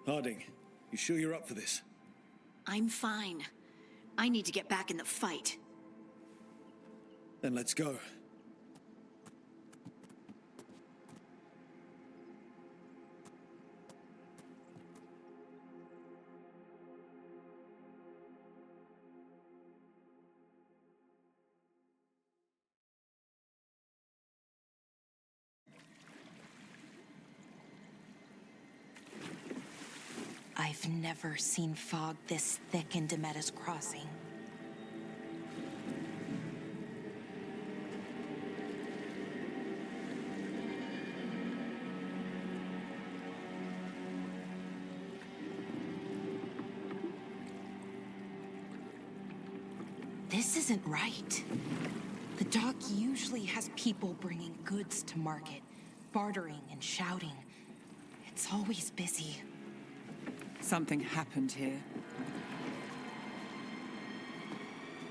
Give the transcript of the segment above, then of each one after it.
Harding, you sure you're up for this? I'm fine. I need to get back in the fight. Then let's go. I've never seen fog this thick in Demetta's Crossing. This isn't right. The dock usually has people bringing goods to market, bartering and shouting. It's always busy. Something happened here.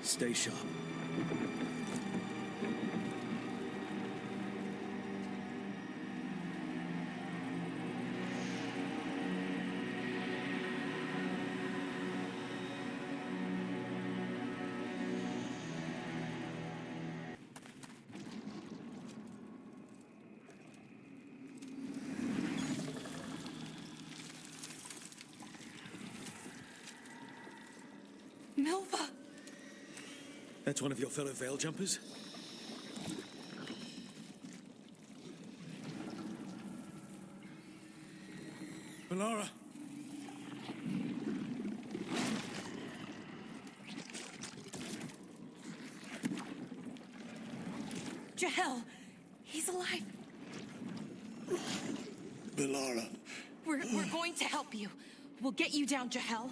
Stay sharp. Milva! That's one of your fellow veil jumpers? Melara! Jahel! He's alive! Melara! We're going to help you. We'll get you down, Jahel.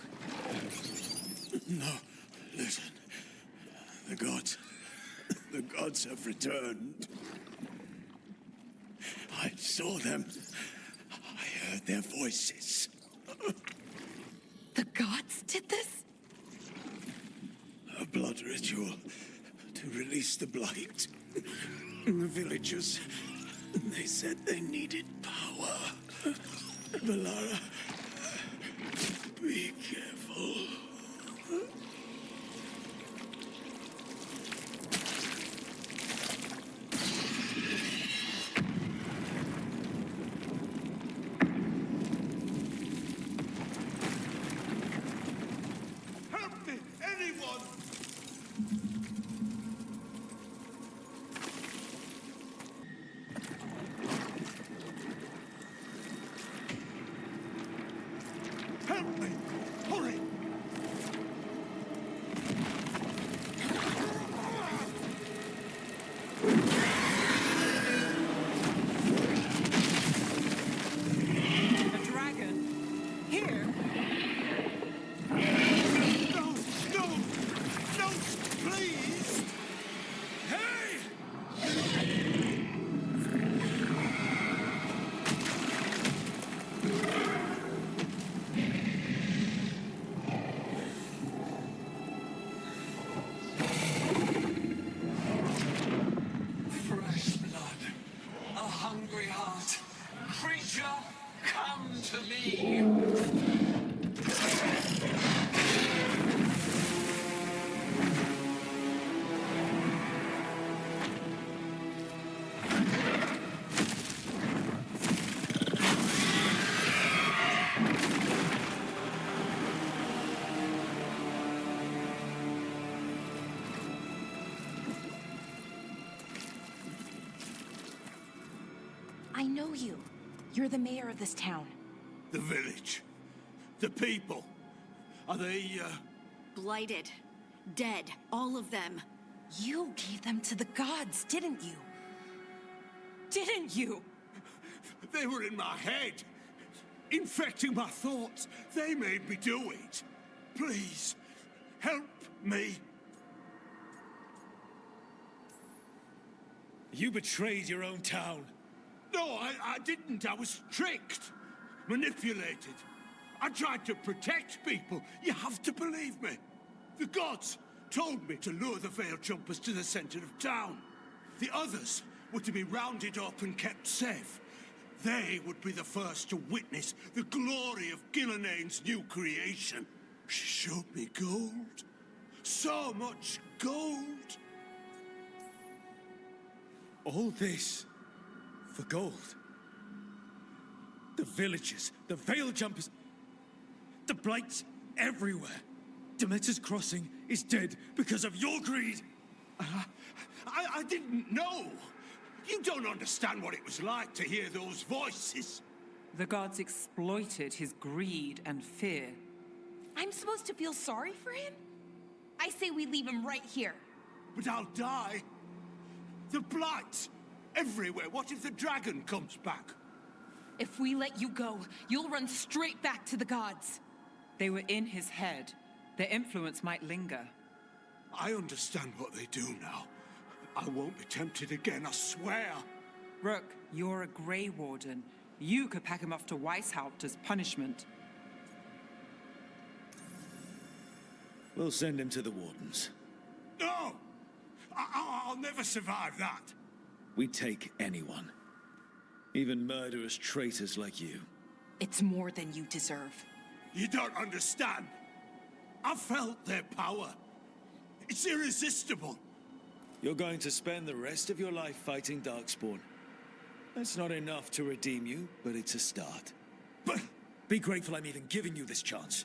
No, listen. The gods have returned. I saw them. I heard their voices. The gods did this? A blood ritual to release the blight. The villagers, they said they needed power. Melara, be careful. Help me! Anyone! Help me! Hurry! A dragon? Here? No! No! No! Please! Hey! Fresh blood, a hungry heart. Creature, come to me. I know you. You're the mayor of this town. The village. The people. Are they, Blighted. Dead. All of them. You gave them to the gods, didn't you? Didn't you? They were in my head. Infecting my thoughts. They made me do it. Please, help me. You betrayed your own town. No, I didn't. I was tricked. Manipulated. I tried to protect people. You have to believe me. The gods told me to lure the veil jumpers to the center of town. The others were to be rounded up and kept safe. They would be the first to witness the glory of Gillenane's new creation. She showed me gold. So much gold. All this for gold. The villagers, the veil jumpers, the blights everywhere. Demeter's Crossing is dead because of your greed. I didn't know. You don't understand what it was like to hear those voices. The gods exploited his greed and fear. I'm supposed to feel sorry for him? I say we leave him right here. But I'll die. The blights everywhere. What if the dragon comes back? If we let you go, you'll run straight back to the gods. They were in his head. Their influence might linger. I understand what they do now. I won't be tempted again, I swear. Rook, you're a Grey Warden. You could pack him off to Weishaupt as punishment. We'll send him to the Wardens. No! I'll never survive that. We take anyone. Even murderous traitors like you. It's more than you deserve. You don't understand. I felt their power. It's irresistible. You're going to spend the rest of your life fighting Darkspawn. That's not enough to redeem you, but it's a start. But be grateful I'm even giving you this chance.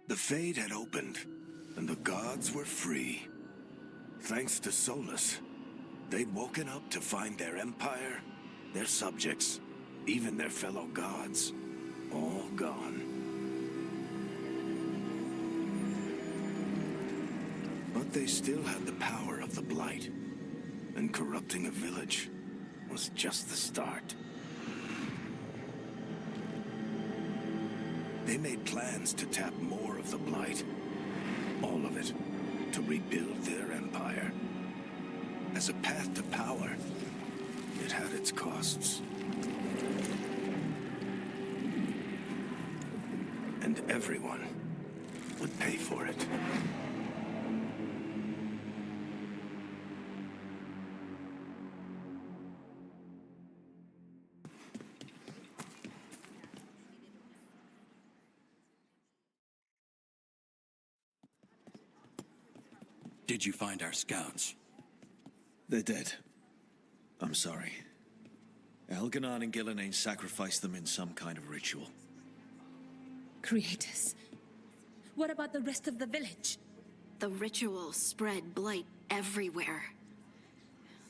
The Fade had opened, and the gods were free. Thanks to Solus, they'd woken up to find their empire, their subjects, even their fellow gods, all gone. But they still had the power of the Blight, and corrupting a village was just the start. They made plans to tap more of the Blight, all of it, to rebuild their empire. As a path to power, it had its costs. And everyone would pay for it. Did you find our scouts? They're dead. I'm sorry. Elganon and Gillenane sacrificed them in some kind of ritual. Creators. What about the rest of the village? The ritual spread blight everywhere.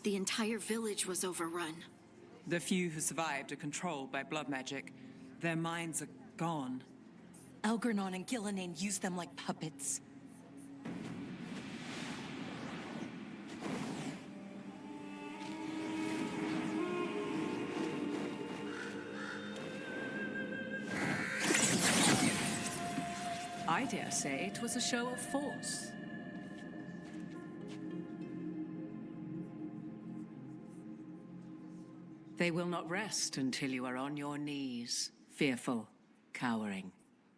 The entire village was overrun. The few who survived are controlled by blood magic. Their minds are gone. Algernon and Gillenane used them like puppets. I dare say it was a show of force. They will not rest until you are on your knees, fearful, cowering,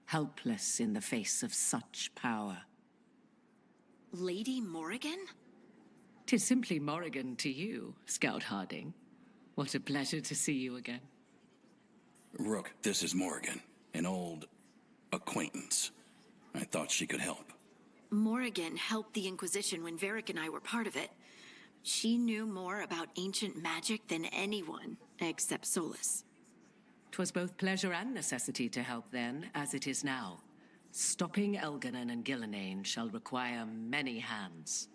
helpless in the face of such power. Lady Morrigan? 'Tis simply Morrigan to you, Scout Harding. What a pleasure to see you again. Rook, this is Morrigan, an old acquaintance. I thought she could help. Morrigan helped the Inquisition when Varric and I were part of it. She knew more about ancient magic than anyone, except Solus. 'Twas both pleasure and necessity to help then, as it is now. Stopping Elganon and Gillenane shall require many hands.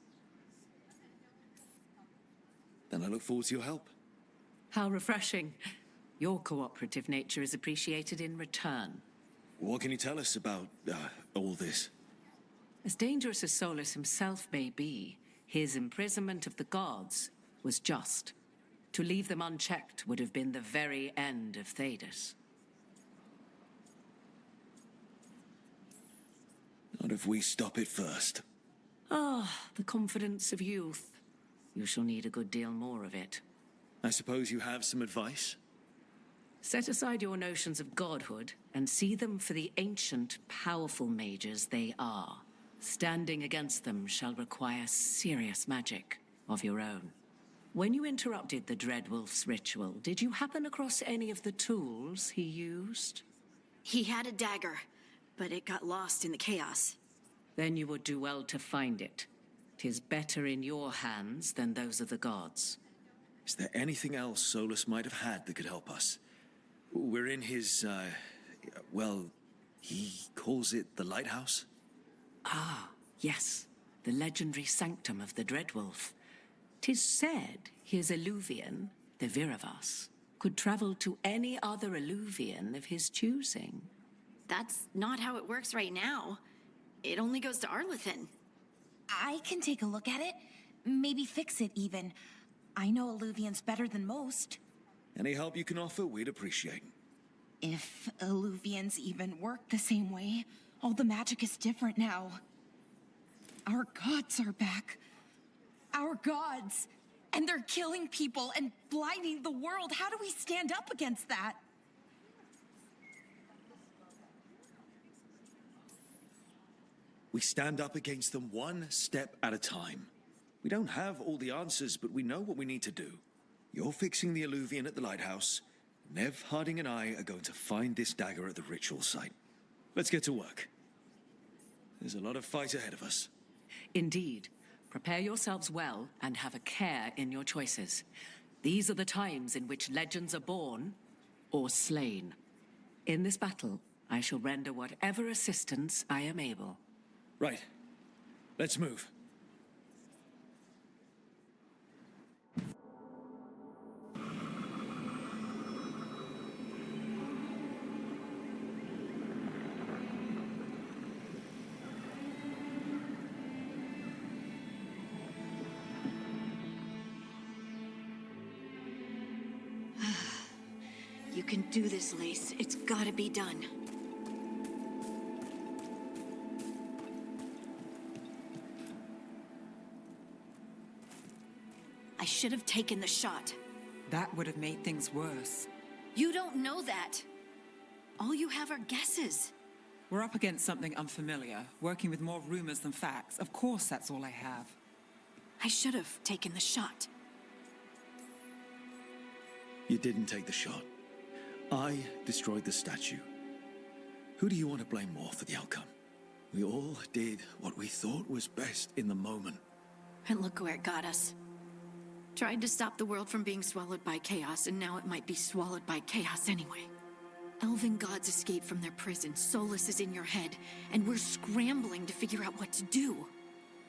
Then I look forward to your help. How refreshing. Your cooperative nature is appreciated in return. What can you tell us about all this? As dangerous as Solus himself may be, his imprisonment of the gods was just. To leave them unchecked would have been the very end of Thedas. Not if we stop it first. Ah, the confidence of youth. You shall need a good deal more of it. I suppose you have some advice? Set aside your notions of godhood and see them for the ancient, powerful mages they are. Standing against them shall require serious magic of your own. When you interrupted the Dreadwolf's ritual, did you happen across any of the tools he used? He had a dagger, but it got lost in the chaos. Then you would do well to find it. 'Tis better in your hands than those of the gods. Is there anything else Solus might have had that could help us? We're in his, well, he calls it the lighthouse? Ah, yes, the legendary sanctum of the Dreadwolf. 'Tis said his Illuvian, the Viravas, could travel to any other Illuvian of his choosing. That's not how it works right now. It only goes to Arlethan. I can take a look at it. Maybe fix it, even. I know Illuvians better than most. Any help you can offer, we'd appreciate. If Illuvians even work the same way, all the magic is different now. Our gods are back. Our gods! And they're killing people and blinding the world. How do we stand up against that? We stand up against them one step at a time. We don't have all the answers, but we know what we need to do. You're fixing the Illuvian at the lighthouse. Nev, Harding, and I are going to find this dagger at the ritual site. Let's get to work. There's a lot of fight ahead of us. Indeed. Prepare yourselves well and have a care in your choices. These are the times in which legends are born or slain. In this battle, I shall render whatever assistance I am able. Right. Let's move. You can do this, Lace. It's gotta be done. I should have taken the shot. That would have made things worse. You don't know that. All you have are guesses. We're up against something unfamiliar, working with more rumors than facts. Of course, that's all I have. I should have taken the shot. You didn't take the shot. I destroyed the statue. Who do you want to blame more for the outcome? We all did what we thought was best in the moment. And look where it got us. Tried to stop the world from being swallowed by chaos, and now it might be swallowed by chaos anyway. Elven gods escaped from their prison, Solus is in your head, and we're scrambling to figure out what to do.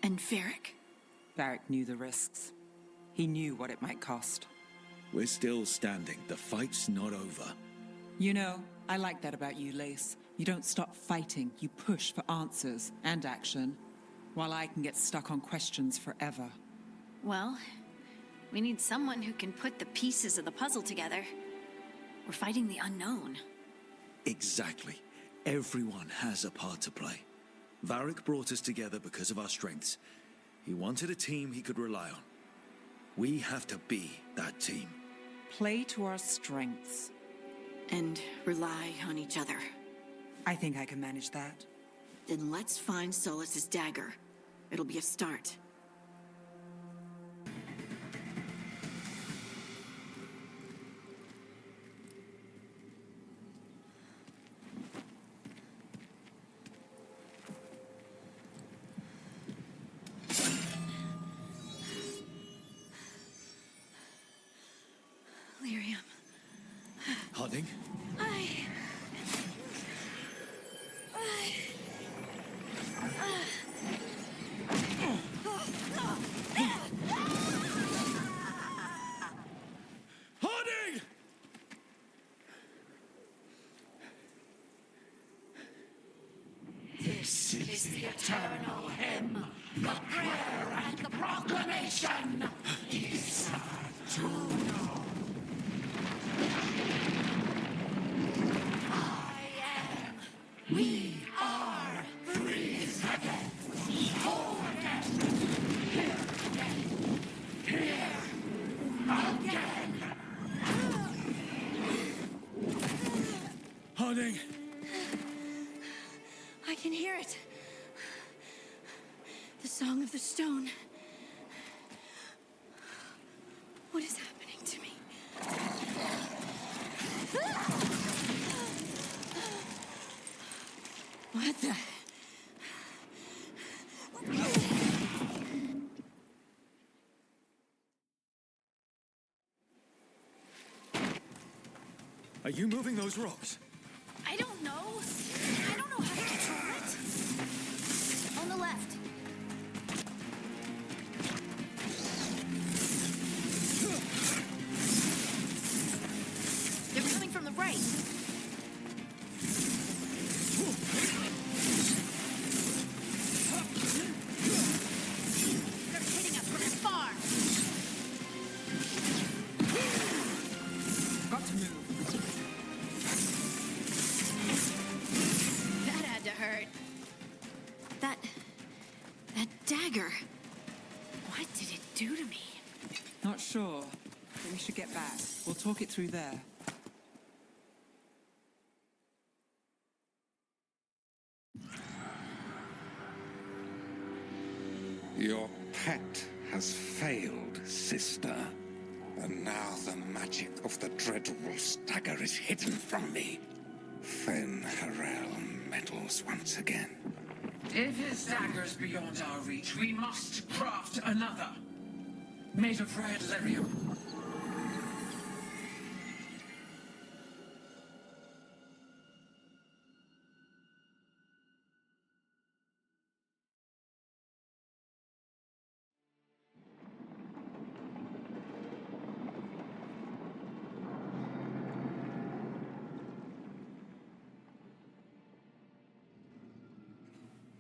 And Varric? Varric knew the risks. He knew what it might cost. We're still standing. The fight's not over. You know, I like that about you, Lace. You don't stop fighting. You push for answers and action, while I can get stuck on questions forever. Well, we need someone who can put the pieces of the puzzle together. We're fighting the unknown. Exactly. Everyone has a part to play. Varric brought us together because of our strengths. He wanted a team he could rely on. We have to be that team. Play to our strengths. And rely on each other. I think I can manage that. Then let's find Solus's dagger. It'll be a start. Lyrium. Harding? Harding! This is the eternal hymn, the prayer and the proclamation. Decide to know. I am. We are free again. Whole again. Here again. Here again. Harding! I can hear it. The Song of the Stone. What is happening to me? What the? Are you moving those rocks? I don't know. I don't know how to control it. On the left. They're coming from the right. They're hitting us from far. Got to move. That had to hurt. That dagger. What did it do to me? Not sure, but we should get back. We'll talk it through there. Your pet has failed, sister. And now the magic of the Dreadwolf's dagger is hidden from me. Fen Harel meddles once again. If his dagger's beyond our reach, we must craft another. Made of red lyrium.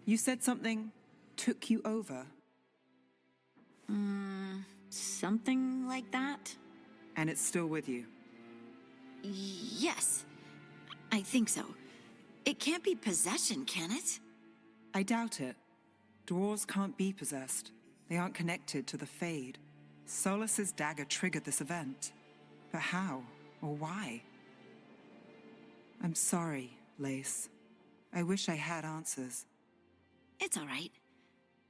You said something took you over, Something like that? and it's still with you. Yes. I think so. It can't be possession, can it? I doubt it. Dwarves can't be possessed. They aren't connected to the Fade. Solus's dagger triggered this event. But how or why? I'm sorry, Lace. I wish I had answers. It's all right.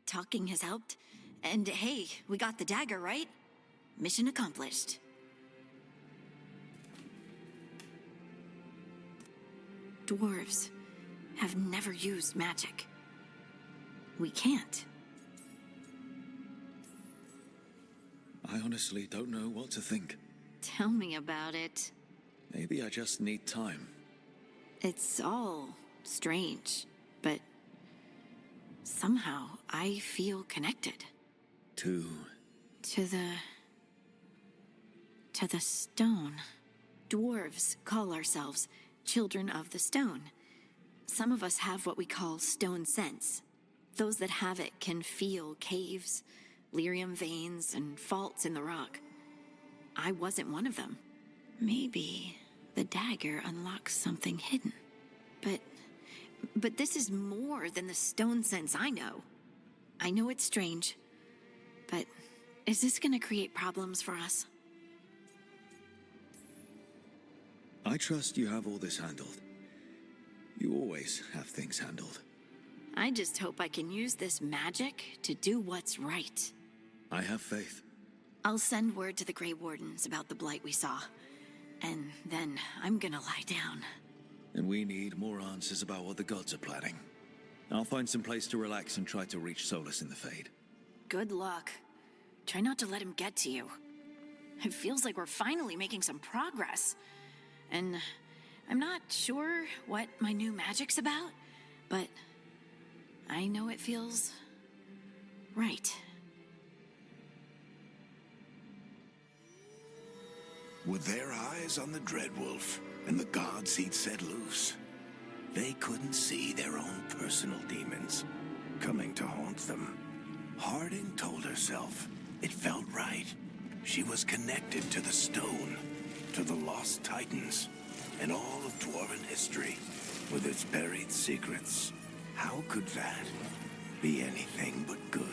Talking has helped. And hey, we got the dagger, right? Mission accomplished. Dwarves have never used magic. We can't. I honestly don't know what to think. Tell me about it. Maybe I just need time. It's all strange, but somehow I feel connected. To To the stone. Dwarves call ourselves children of the stone. Some of us have what we call stone sense. Those that have it can feel caves, lyrium veins, and faults in the rock. I wasn't one of them. Maybe the dagger unlocks something hidden. But this is more than the stone sense I know. I know it's strange, but is this gonna create problems for us? I trust you have all this handled. You always have things handled. I just hope I can use this magic to do what's right. I have faith. I'll send word to the Grey Wardens about the blight we saw. And then I'm gonna lie down. And we need more answers about what the gods are planning. I'll find some place to relax and try to reach Solus in the Fade. Good luck. Try not to let him get to you. It feels like we're finally making some progress. And I'm not sure what my new magic's about, but I know it feels right. With their eyes on the Dreadwolf and the gods he'd set loose, they couldn't see their own personal demons coming to haunt them. Harding told herself it felt right. She was connected to the stone, to the lost titans, and all of dwarven history with its buried secrets. How could that be anything but good?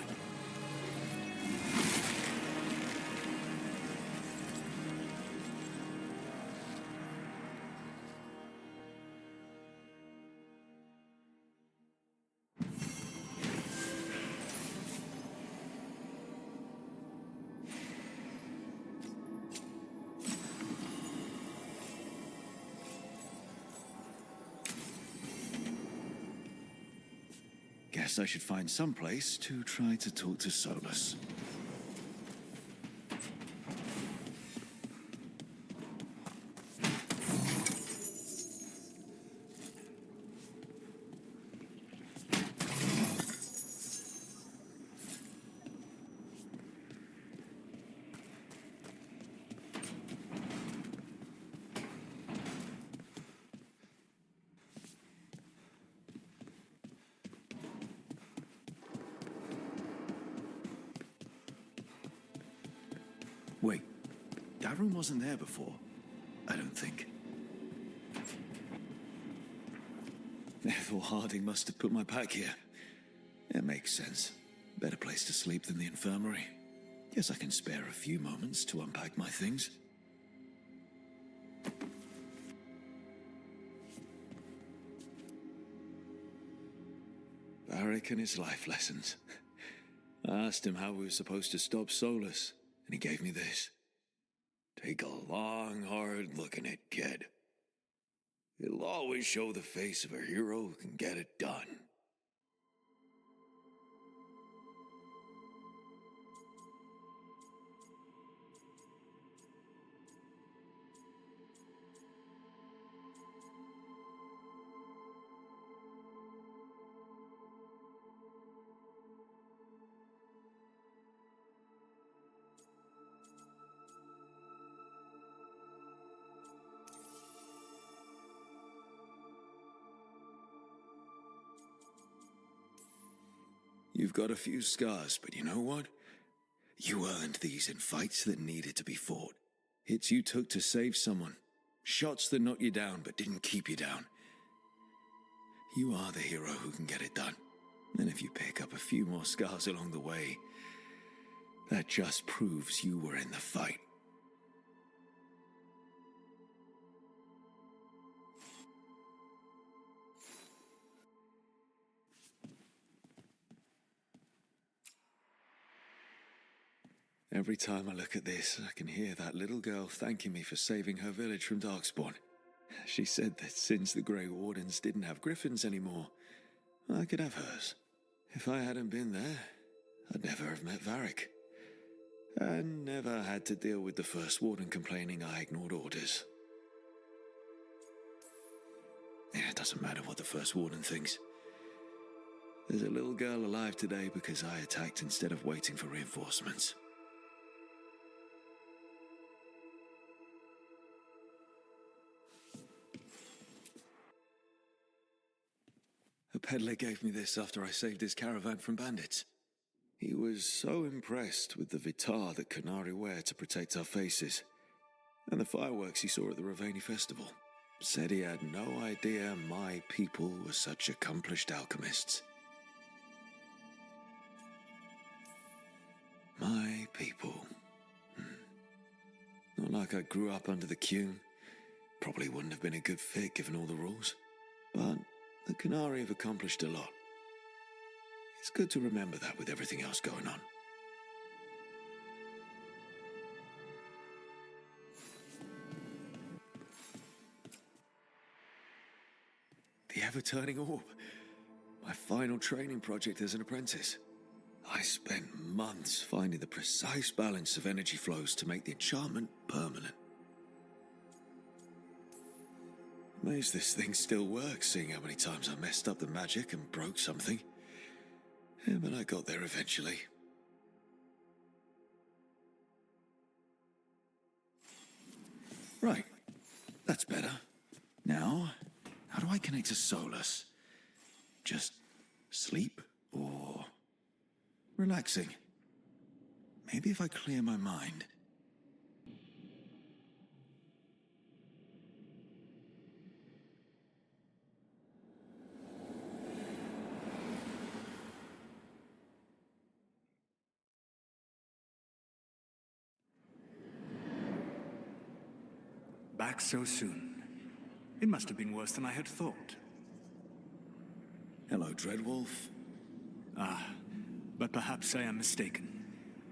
guess I should find some place to try to talk to Solus. Wait, that room wasn't there before, I don't think. Ethel Harding must have put my pack here. It makes sense. Better place to sleep than the infirmary. Guess I can spare a few moments to unpack my things. Varric and his life lessons. I asked him how we were supposed to stop Solus, and he gave me this. Take a long, hard look at it, kid. It'll always show the face of a hero who can get it done. You've got a few scars, but you know what? You earned these in fights that needed to be fought. Hits you took to save someone. Shots that knocked you down but didn't keep you down. You are the hero who can get it done. And if you pick up a few more scars along the way, that just proves you were in the fight. Every time I look at this, I can hear that little girl thanking me for saving her village from Darkspawn. She said that since the Grey Wardens didn't have griffins anymore, I could have hers. If I hadn't been there, I'd never have met Varric. And never had to deal with the First Warden complaining I ignored orders. It doesn't matter what the First Warden thinks. There's a little girl alive today because I attacked instead of waiting for reinforcements. A peddler gave me this after I saved his caravan from bandits. He was so impressed with the vitar that Qunari wear to protect our faces, and the fireworks he saw at the Ravani festival. Said he had no idea my people were such accomplished alchemists. My people. Not like I grew up under the Qun. Probably wouldn't have been a good fit given all the rules. But the Qunari have accomplished a lot. It's good to remember that with everything else going on. The ever-turning orb. My final training project as an apprentice. I spent months finding the precise balance of energy flows to make the enchantment permanent. Amazed this thing still works, seeing how many times I messed up the magic and broke something. Yeah, but I got there eventually. Right. That's better. Now, how do I connect to Solus? Just sleep or relaxing? Maybe if I clear my mind. Back so soon. It must have been worse than I had thought. Hello, Dreadwolf. But perhaps I am mistaken.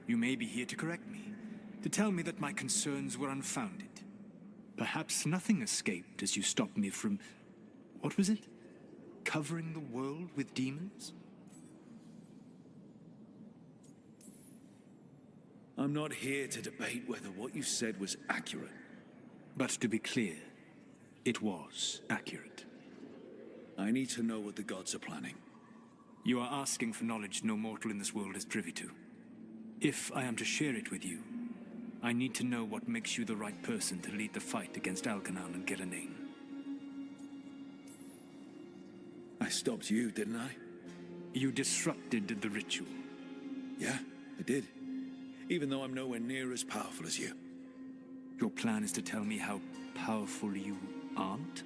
You may be here to correct me, to tell me that my concerns were unfounded. Perhaps nothing escaped as you stopped me from... what was it? Covering the world with demons? I'm not here to debate whether what you said was accurate. But to be clear, it was accurate. I need to know what the gods are planning. You are asking for knowledge no mortal in this world is privy to. If I am to share it with you, I need to know what makes you the right person to lead the fight against Algernon and Gillenane. I stopped you, didn't I? You disrupted the ritual. Yeah, I did. Even though I'm nowhere near as powerful as you. Your plan is to tell me how powerful you aren't?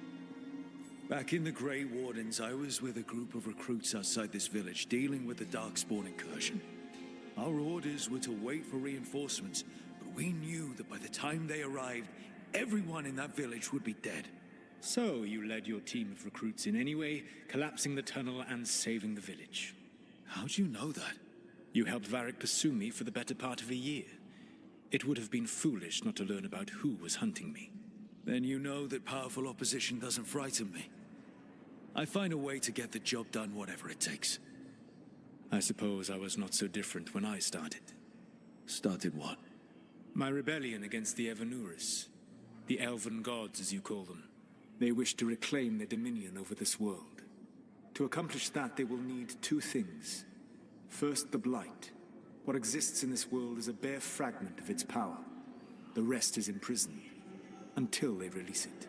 Back in the Grey Wardens, I was with a group of recruits outside this village, dealing with the Darkspawn incursion. Our orders were to wait for reinforcements, but we knew that by the time they arrived, everyone in that village would be dead. So you led your team of recruits in any way, collapsing the tunnel and saving the village. How'd you know that? You helped Varric pursue me for the better part of a year. It would have been foolish not to learn about who was hunting me. Then you know that powerful opposition doesn't frighten me. I find a way to get the job done, whatever it takes. I suppose I was not so different when I started. Started what? My rebellion against the Evanuris. The elven gods, as you call them. They wish to reclaim their dominion over this world. To accomplish that, they will need two things. First, the Blight. What exists in this world is a bare fragment of its power. The rest is imprisoned, until they release it.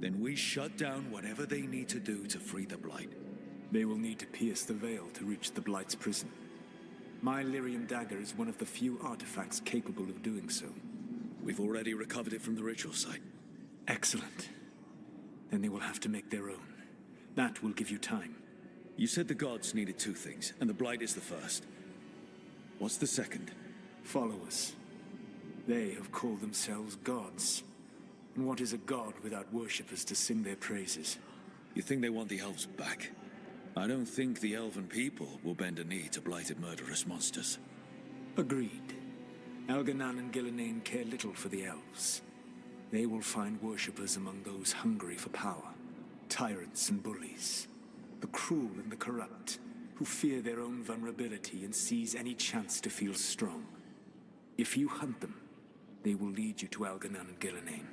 Then we shut down whatever they need to do to free the Blight. They will need to pierce the veil to reach the Blight's prison. My Lyrium dagger is one of the few artifacts capable of doing so. We've already recovered it from the ritual site. Excellent. Then they will have to make their own. That will give you time. You said the gods needed two things, and the Blight is the first. What's the second? Followers. They have called themselves gods. And what is a god without worshippers to sing their praises? You think they want the elves back? I don't think the elven people will bend a knee to blighted murderous monsters. Agreed. Algernon and Gillenane care little for the elves. They will find worshippers among those hungry for power. Tyrants and bullies. The cruel and the corrupt, who fear their own vulnerability and seize any chance to feel strong. If you hunt them, they will lead you to Algernon and Gillenane.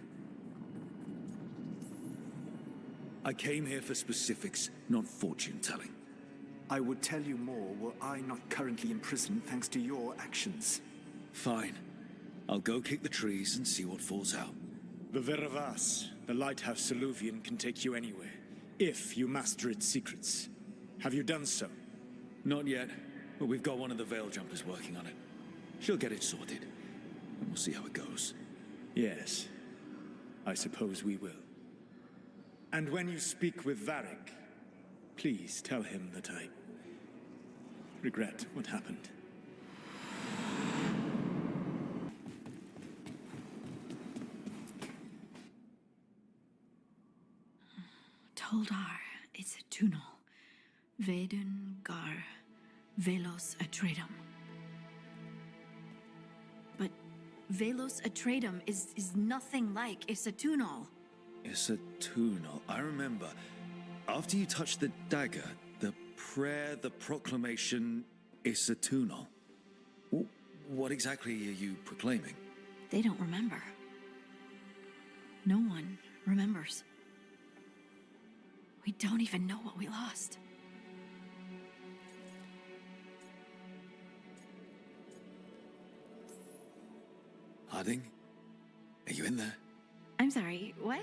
I came here for specifics, not fortune-telling. I would tell you more were I not currently in prison thanks to your actions. Fine. I'll go kick the trees and see what falls out. The Veravas, the lighthouse Soluvian, can take you anywhere, if you master its secrets. Have you done so? Not yet, but we've got one of the veil jumpers working on it. She'll get it sorted, and we'll see how it goes. Yes, I suppose we will. And when you speak with Varric, please tell him that I regret what happened. Toldar, it's a tunnel. Vedun gar velos atredum. But velos atredum is nothing like Isatunal. Isatunal. I remember. After you touched the dagger, the prayer, the proclamation, Isatunal. What exactly are you proclaiming? They don't remember. No one remembers. We don't even know what we lost. Harding? Are you in there? I'm sorry, what?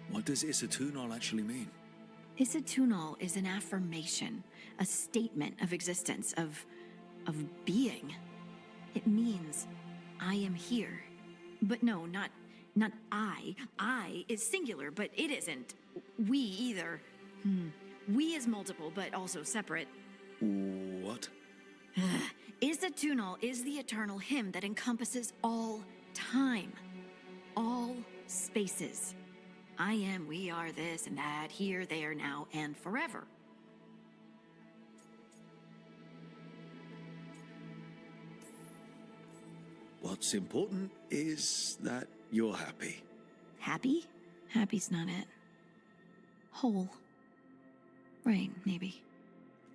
What does Isatunal actually mean? Isatunal is an affirmation, a statement of existence, of being. It means, I am here. But no, not I. I is singular, but it isn't. We either. We is multiple, but also separate. What? Isatunal is the eternal hymn that encompasses all time. All spaces. I am, we are, this and that, here, there, now, and forever. What's important is that you're happy. Happy? Happy's not it. Whole. Right, maybe.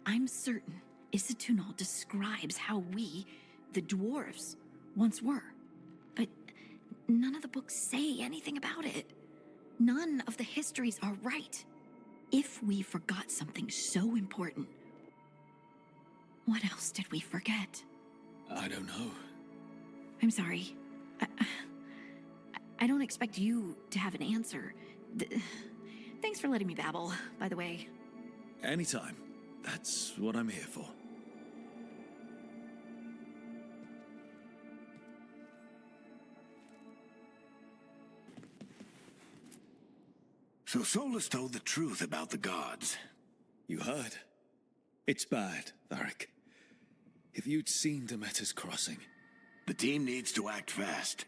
I'm certain Isatunal describes how we, the dwarves, once were. But none of the books say anything about it. None of the histories are right. If we forgot something so important, what else did we forget? I don't know. I'm sorry. I don't expect you to have an answer. Thanks for letting me babble, by the way. Anytime. That's what I'm here for. So Solus told the truth about the gods. You heard. It's bad, Varric. If you'd seen Demeter's crossing... The team needs to act fast.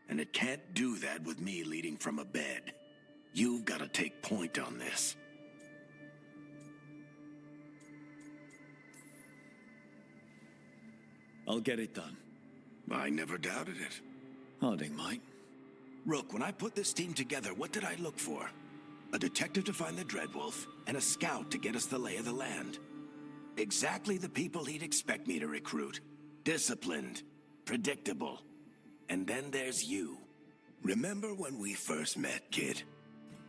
And it can't do that with me leading from a bed. You've got to take point on this. I'll get it done. I never doubted it. Harding might. Rook, when I put this team together, what did I look for? A detective to find the Dreadwolf, and a scout to get us the lay of the land. Exactly the people he'd expect me to recruit. Disciplined, predictable. And then there's you. Remember when we first met, kid?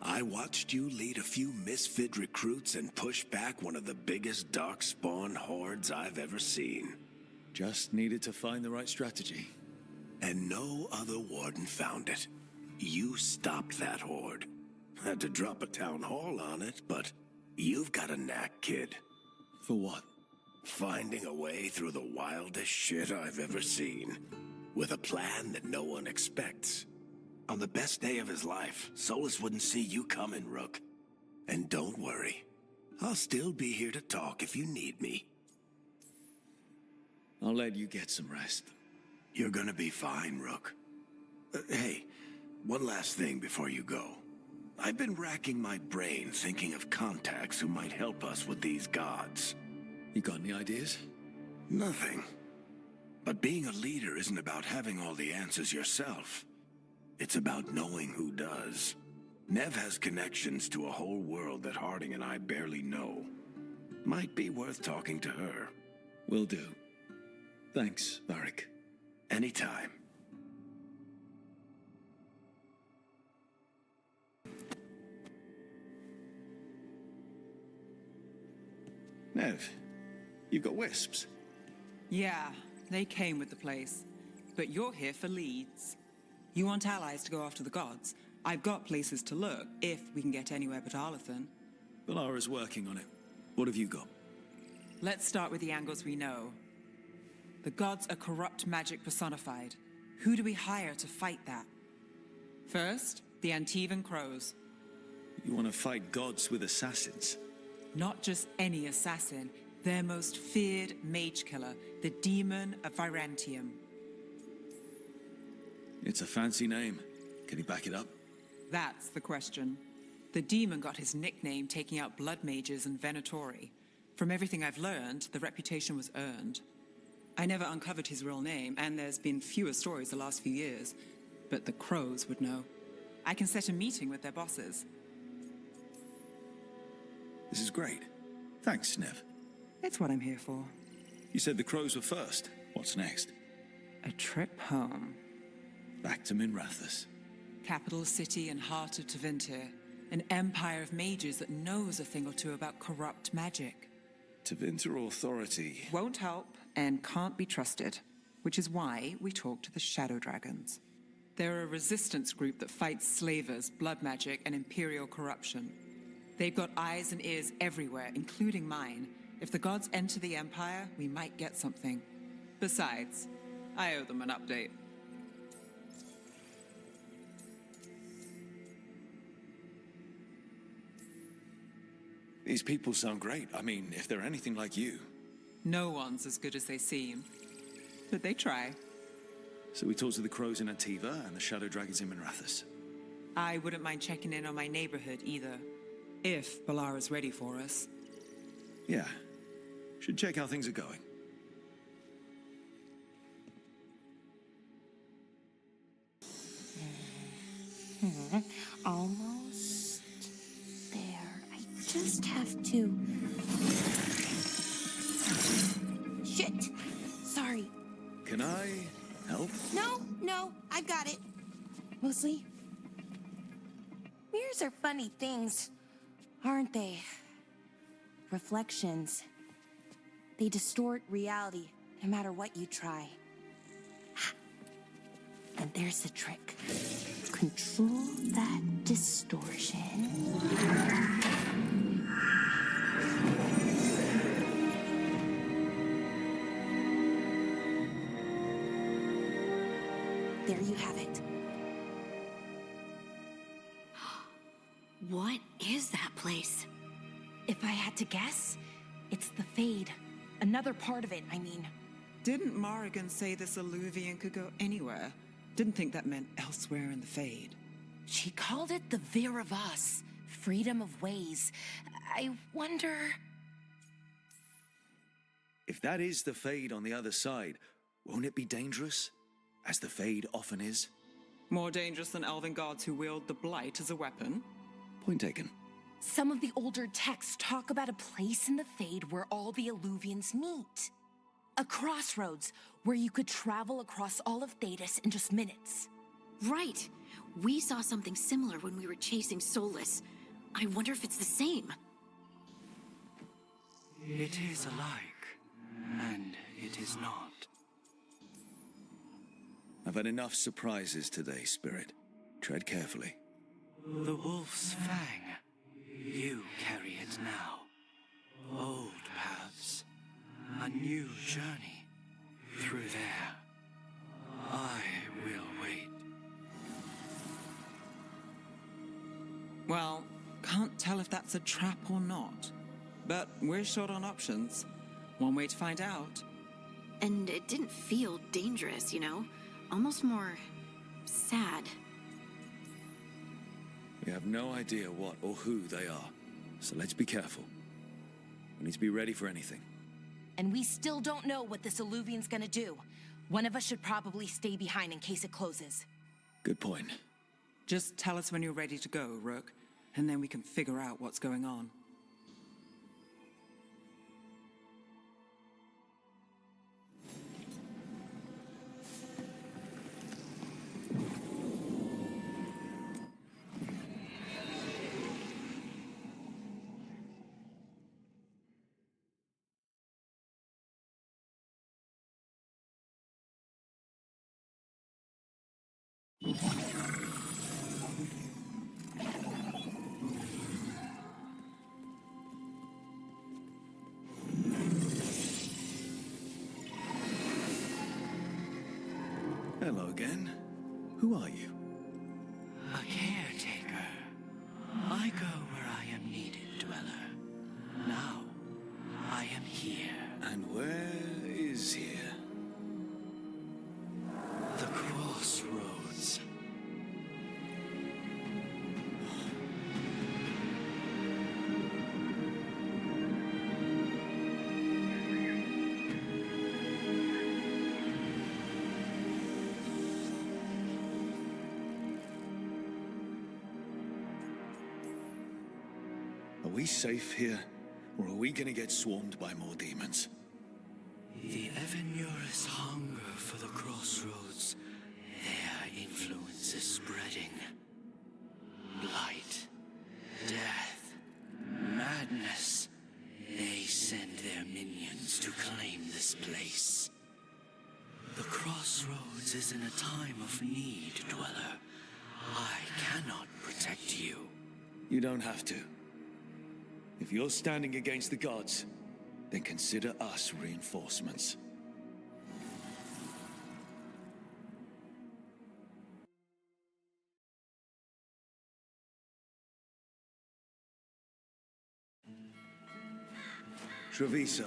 I watched you lead a few misfit recruits and push back one of the biggest darkspawn hordes I've ever seen. Just needed to find the right strategy. And no other warden found it. You stopped that horde. Had to drop a town hall on it, but you've got a knack, kid. For what? Finding a way through the wildest shit I've ever seen. With a plan that no one expects. On the best day of his life, Solus wouldn't see you coming, Rook. And don't worry. I'll still be here to talk if you need me. I'll let you get some rest. You're gonna be fine, Rook. Hey, one last thing before you go. I've been racking my brain thinking of contacts who might help us with these gods. You got any ideas? Nothing. But being a leader isn't about having all the answers yourself. It's about knowing who does. Nev has connections to a whole world that Harding and I barely know. Might be worth talking to her. Will do. Thanks, Varric. Anytime. Nev, you've got wisps. Yeah, they came with the place. But you're here for leads. You want allies to go after the gods? I've got places to look, if we can get anywhere but Arlathan. Valara's working on it. What have you got? Let's start with the angles we know. The gods are corrupt magic personified. Who do we hire to fight that? First, the Antivan Crows. You want to fight gods with assassins? Not just any assassin, their most feared mage killer, the Demon of Virantium. It's a fancy name. Can you back it up? That's the question. The demon got his nickname taking out blood mages and Venatori. From everything I've learned, the reputation was earned. I never uncovered his real name, and there's been fewer stories the last few years, but the Crows would know. I can set a meeting with their bosses. This is great. Thanks, Nev. It's what I'm here for. You said the Crows were first. What's next? A trip home. Back to Minrathous. Capital city and heart of Tevinter. An empire of mages that knows a thing or two about corrupt magic. Tevinter authority. Won't help and can't be trusted, which is why we talk to the Shadow Dragons. They're a resistance group that fights slavers, blood magic, and imperial corruption. They've got eyes and ears everywhere, including mine. If the gods enter the Empire, we might get something. Besides, I owe them an update. These people sound great. I mean, if they're anything like you. No one's as good as they seem. But they try. So we talked to the Crows in Antiva and the Shadow Dragons in Minrathous. I wouldn't mind checking in on my neighborhood either. If Balara's ready for us. Yeah. Should check how things are going. Almost there. I just have to Can I help? No, I've got it. Mostly. Mirrors are funny things, aren't they? Reflections. They distort reality, no matter what you try. And there's the trick. Control that distortion. There you have it. What is that place? If I had to guess, it's the Fade. Another part of it, I mean. Didn't Morrigan say this Illuvian could go anywhere? Didn't think that meant elsewhere in the Fade. She called it the Vir of Us, freedom of ways. I wonder... If that is the Fade on the other side, won't it be dangerous? As the Fade often is? More dangerous than elven guards who wield the Blight as a weapon? Point taken. Some of the older texts talk about a place in the Fade where all the Illuvians meet. A crossroads where you could travel across all of Thedas in just minutes. Right. We saw something similar when we were chasing Solus. I wonder if it's the same. It is alike, and it is not. I've had enough surprises today, Spirit. Tread carefully. The wolf's fang. You carry it now. Old paths. A new journey. Through there. I will wait. Well, can't tell if that's a trap or not. But we're short on options. One way to find out. And it didn't feel dangerous, you know? Almost more... sad. We have no idea what or who they are, so let's be careful. We need to be ready for anything. And we still don't know what this Illuvian's gonna do. One of us should probably stay behind in case it closes. Good point. Just tell us when you're ready to go, Rook, and then we can figure out what's going on. Hello again. Who are you? A caretaker. I go where I am needed, Dweller. Now, I am here. And where is here? The crossroads. Are we safe here, or are we gonna get swarmed by more demons? The Evanurus hunger for the crossroads. Their influence is spreading. Blight, death, madness. They send their minions to claim this place. The crossroads is in a time of need, Dweller. I cannot protect you. You don't have to. If you're standing against the gods, then consider us reinforcements. Treviso,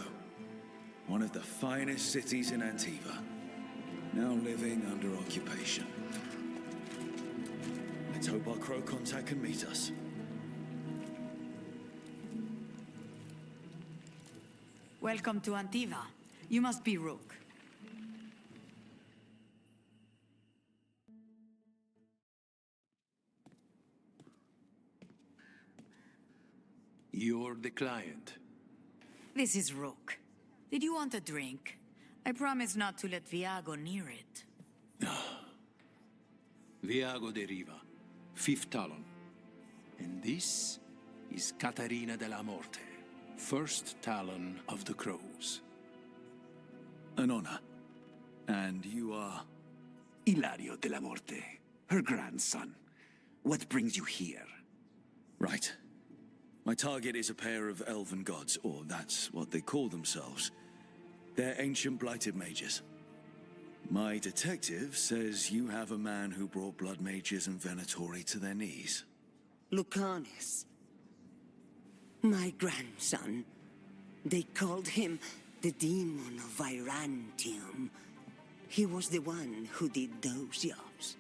one of the finest cities in Antiva, now living under occupation. Let's hope our crow contact can meet us. Welcome to Antiva. You must be Rook. You're the client. This is Rook. Did you want a drink? I promise not to let Viago near it. Viago de Riva, fifth talon. And this is Caterina de la Morte, first talon of the Crows. An honor. And you are? Ilario de la Morte, her grandson. What brings you here? Right. My target is a pair of elven gods, or that's what they call themselves. They're ancient blighted mages. My detective says you have a man who brought blood mages and Venatori to their knees. Lucanis. My grandson. They called him the Demon of Virantium. He was the one who did those jobs.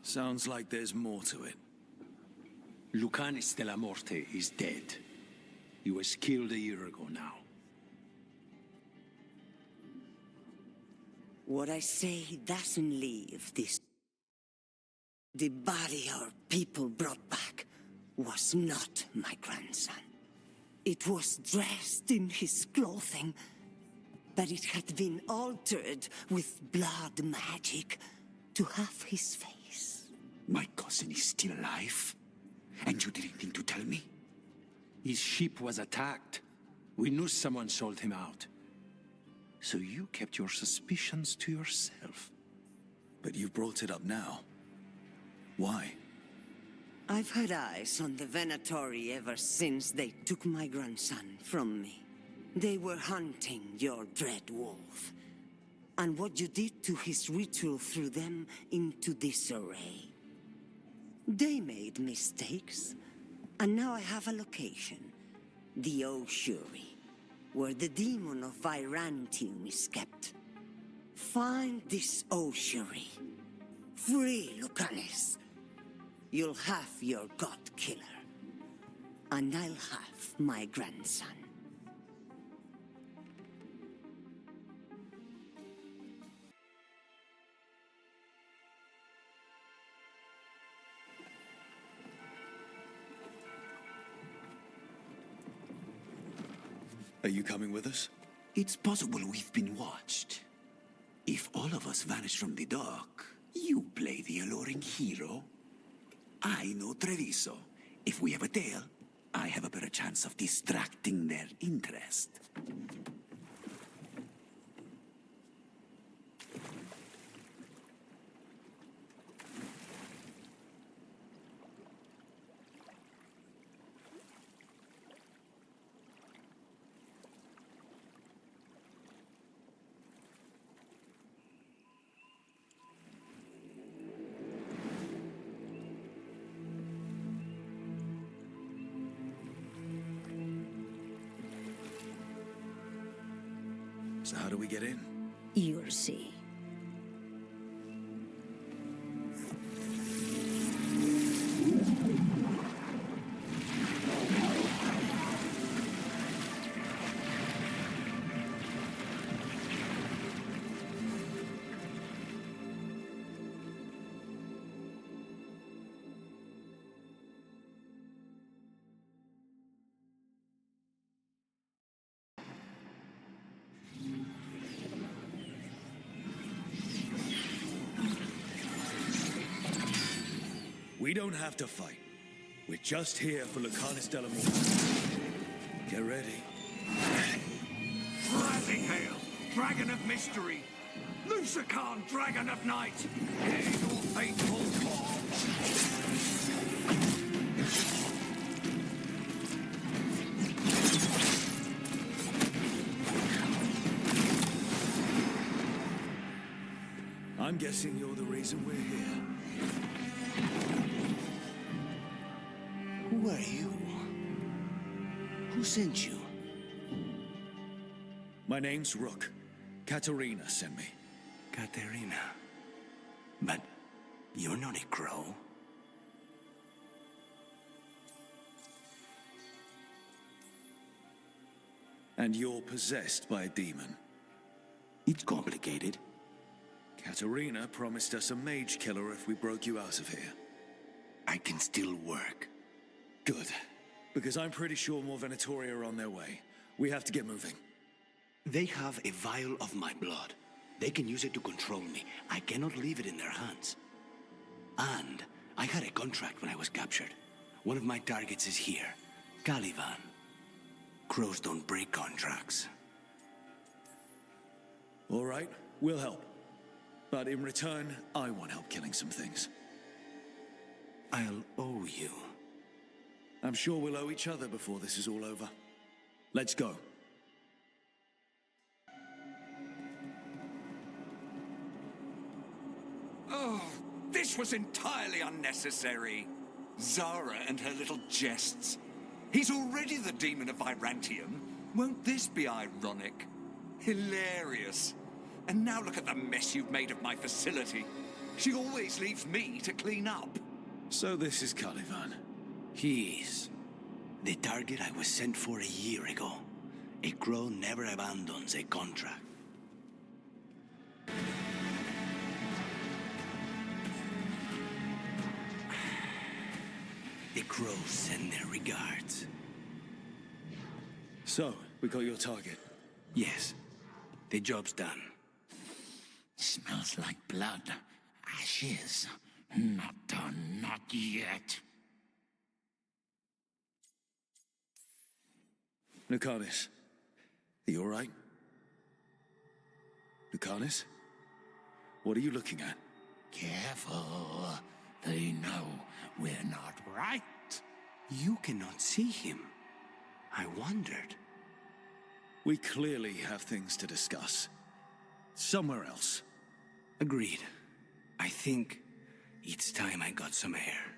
Sounds like there's more to it. Lucanis de la Morte is dead. He was killed a year ago now. What I say doesn't leave this. The body our people brought back was not my grandson. It was dressed in his clothing, but it had been altered with blood magic to have his face. My cousin is still alive? And you didn't think to tell me? His ship was attacked. We knew someone sold him out. So you kept your suspicions to yourself. But you brought it up now. Why? I've had eyes on the Venatori ever since they took my grandson from me. They were hunting your dread wolf. And what you did to his ritual threw them into disarray. They made mistakes, and now I have a location. The ossuary, where the demon of Virantium is kept. Find this ossuary. Free Lucanis. You'll have your god killer. And I'll have my grandson. Are you coming with us? It's possible we've been watched. If all of us vanish from the dock, you play the alluring hero. I know Treviso. If we have a tail, I have a better chance of distracting their interest. So how do we get in? You'll see. We don't have to fight. We're just here for Lucanis de la Morte. Get ready. Rising hail, dragon of mystery. Lucican, dragon of night. Hail your faithful cause. I'm guessing you're the reason we're here. Who are you? Who sent you? My name's Rook. Katerina sent me. Katerina. But you're not a crow. And you're possessed by a demon. It's complicated. Katerina promised us a mage killer if we broke you out of here. I can still work. Good. Because I'm pretty sure more Venatori are on their way. We have to get moving. They have a vial of my blood. They can use it to control me. I cannot leave it in their hands. And I had a contract when I was captured. One of my targets is here, Caliban. Crows don't break contracts. All right, we'll help. But in return, I want help killing some things. I'll owe you. I'm sure we'll owe each other before this is all over. Let's go. Oh, this was entirely unnecessary. Zara and her little jests. He's already the demon of Virantium. Won't this be ironic? Hilarious. And now look at the mess you've made of my facility. She always leaves me to clean up. So this is Caliban. He is. The target I was sent for a year ago. A crow never abandons a contract. The crows send their regards. So, we got your target? Yes. The job's done. Smells like blood. Ashes. Not done, not yet. Lucanus, are you all right? Lucanus? What are you looking at? Careful. They know we're not right. You cannot see him. I wondered. We clearly have things to discuss. Somewhere else. Agreed. I think it's time I got some air.